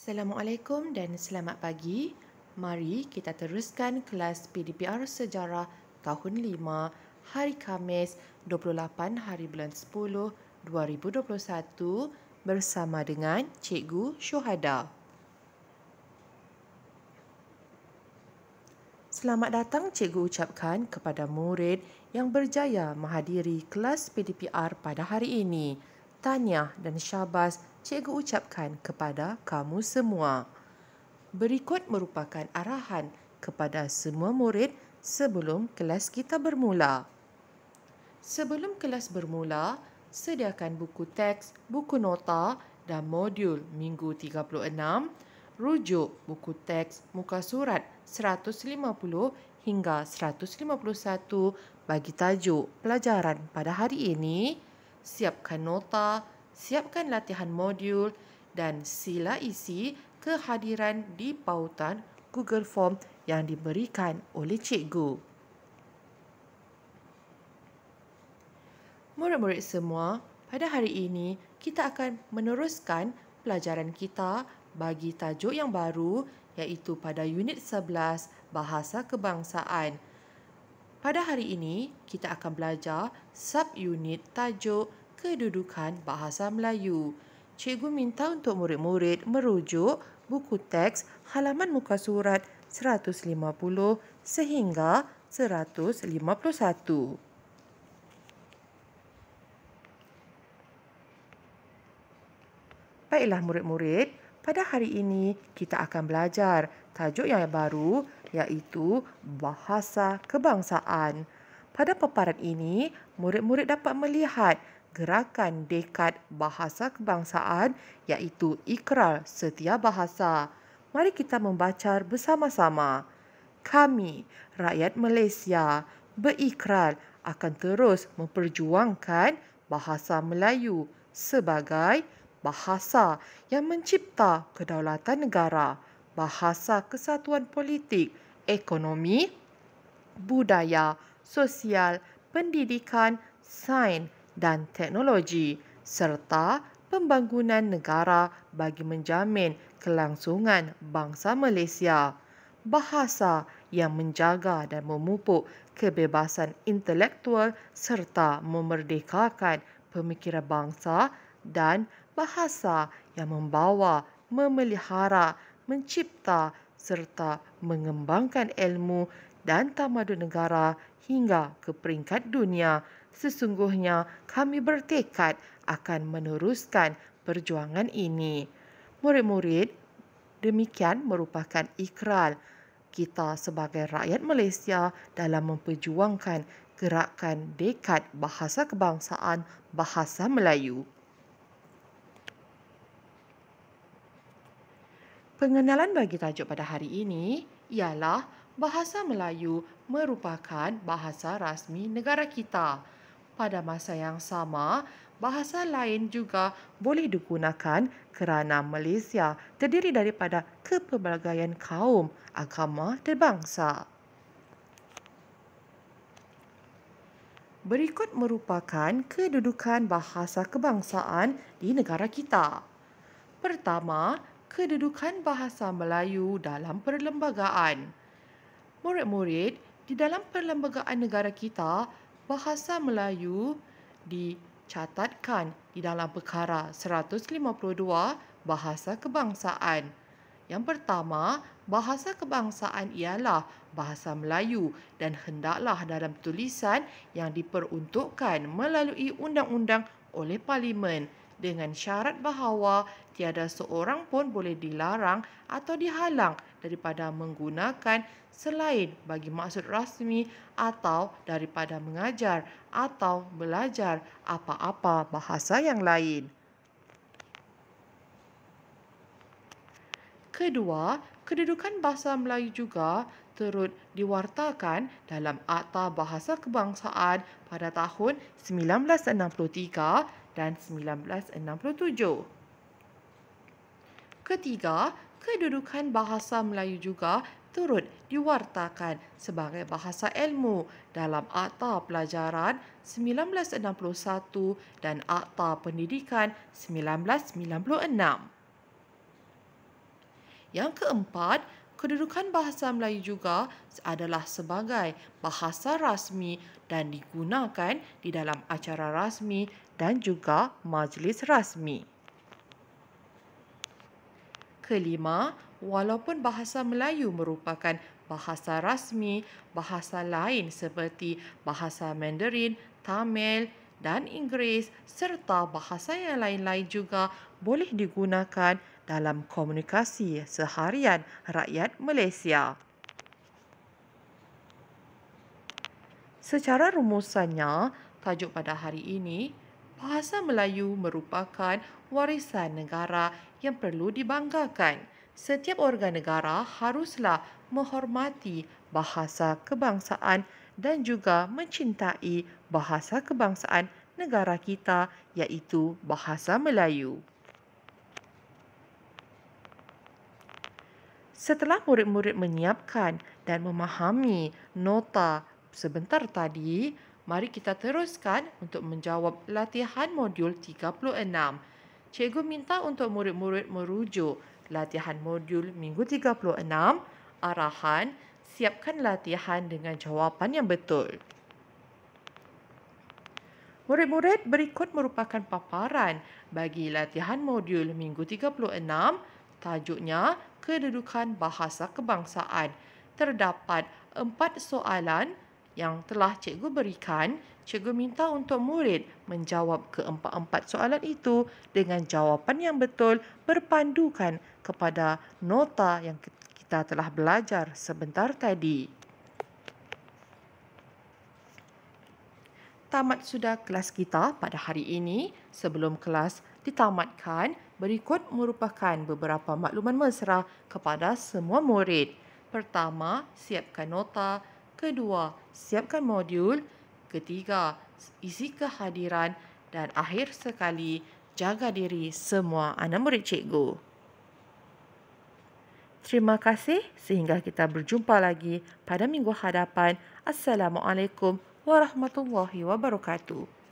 Assalamualaikum dan selamat pagi. Mari kita teruskan kelas PDPR Sejarah tahun 5 hari Khamis 28 hari bulan 10 2021 bersama dengan Cikgu Syuhada. Selamat datang Cikgu ucapkan kepada murid yang berjaya menghadiri kelas PDPR pada hari ini. Tahniah dan syabas Cikgu ucapkan kepada kamu semua. Berikut merupakan arahan kepada semua murid sebelum kelas kita bermula. Sebelum kelas bermula, sediakan buku teks, buku nota dan modul minggu 36, rujuk buku teks muka surat 150 hingga 151 bagi tajuk pelajaran pada hari ini, siapkan nota, siapkan latihan modul dan sila isi kehadiran di pautan Google Form yang diberikan oleh cikgu. Murid-murid semua, pada hari ini kita akan meneruskan pelajaran kita bagi tajuk yang baru iaitu pada unit 11 Bahasa Kebangsaan. Pada hari ini kita akan belajar sub-unit tajuk Kedudukan Bahasa Melayu. Cikgu minta untuk murid-murid merujuk buku teks halaman muka surat 150 sehingga 151. Baiklah murid-murid, pada hari ini kita akan belajar tajuk yang baru iaitu Bahasa Kebangsaan. Pada paparan ini, murid-murid dapat melihat gerakan dekad bahasa kebangsaan iaitu ikrar setiap bahasa. Mari kita membaca bersama-sama. Kami, rakyat Malaysia, berikrar akan terus memperjuangkan bahasa Melayu sebagai bahasa yang mencipta kedaulatan negara, bahasa kesatuan politik, ekonomi, budaya, sosial, pendidikan, sains dan teknologi serta pembangunan negara bagi menjamin kelangsungan bangsa Malaysia. Bahasa yang menjaga dan memupuk kebebasan intelektual serta memerdekakan pemikiran bangsa dan bahasa yang membawa, memelihara, mencipta serta mengembangkan ilmu dan tamadun negara hingga ke peringkat dunia. Sesungguhnya kami bertekad akan meneruskan perjuangan ini. Murid-murid, demikian merupakan ikrar kita sebagai rakyat Malaysia dalam memperjuangkan gerakan dekad bahasa kebangsaan bahasa Melayu. Pengenalan bagi tajuk pada hari ini ialah bahasa Melayu merupakan bahasa rasmi negara kita. Pada masa yang sama, bahasa lain juga boleh digunakan kerana Malaysia terdiri daripada kepelbagaian kaum, agama dan bangsa. Berikut merupakan kedudukan bahasa kebangsaan di negara kita. Pertama, kedudukan bahasa Melayu dalam perlembagaan. Murid-murid, di dalam perlembagaan negara kita, bahasa Melayu dicatatkan di dalam perkara 152 bahasa kebangsaan. Yang pertama, bahasa kebangsaan ialah bahasa Melayu dan hendaklah dalam tulisan yang diperuntukkan melalui undang-undang oleh Parlimen dengan syarat bahawa tiada seorang pun boleh dilarang atau dihalang daripada menggunakan selain bagi maksud rasmi atau daripada mengajar atau belajar apa-apa bahasa yang lain. Kedua, kedudukan bahasa Melayu juga turut diwartakan dalam Akta Bahasa Kebangsaan pada tahun 1963 dan 1967. Ketiga, kedudukan bahasa Melayu juga turut diwartakan sebagai bahasa ilmu dalam Akta Pelajaran 1961 dan Akta Pendidikan 1996. Yang keempat, kedudukan bahasa Melayu juga adalah sebagai bahasa rasmi dan digunakan di dalam acara rasmi dan juga majlis rasmi. Kelima, walaupun bahasa Melayu merupakan bahasa rasmi, bahasa lain seperti bahasa Mandarin, Tamil dan Inggeris serta bahasa yang lain-lain juga boleh digunakan dalam komunikasi seharian rakyat Malaysia. Secara rumusannya, tajuk pada hari ini, bahasa Melayu merupakan warisan negara yang perlu dibanggakan. Setiap warga negara haruslah menghormati bahasa kebangsaan dan juga mencintai bahasa kebangsaan negara kita, iaitu bahasa Melayu. Setelah murid-murid menyiapkan dan memahami nota sebentar tadi, mari kita teruskan untuk menjawab latihan modul 36. Cikgu minta untuk murid-murid merujuk latihan modul minggu 36, arahan, siapkan latihan dengan jawapan yang betul. Murid-murid, berikut merupakan paparan bagi latihan modul minggu 36. Tajuknya, kedudukan bahasa kebangsaan. Terdapat 4 soalan yang telah cikgu berikan. Cikgu minta untuk murid menjawab keempat-empat soalan itu dengan jawapan yang betul berpandukan kepada nota yang kita telah belajar sebentar tadi. Tamat sudah kelas kita pada hari ini. Sebelum kelas ditamatkan, berikut merupakan beberapa makluman mesra kepada semua murid. Pertama, siapkan nota. Kedua, siapkan modul. Ketiga, isi kehadiran. Dan akhir sekali, jaga diri semua anak murid cikgu. Terima kasih sehingga kita berjumpa lagi pada minggu hadapan. Assalamualaikum warahmatullahi wabarakatuh.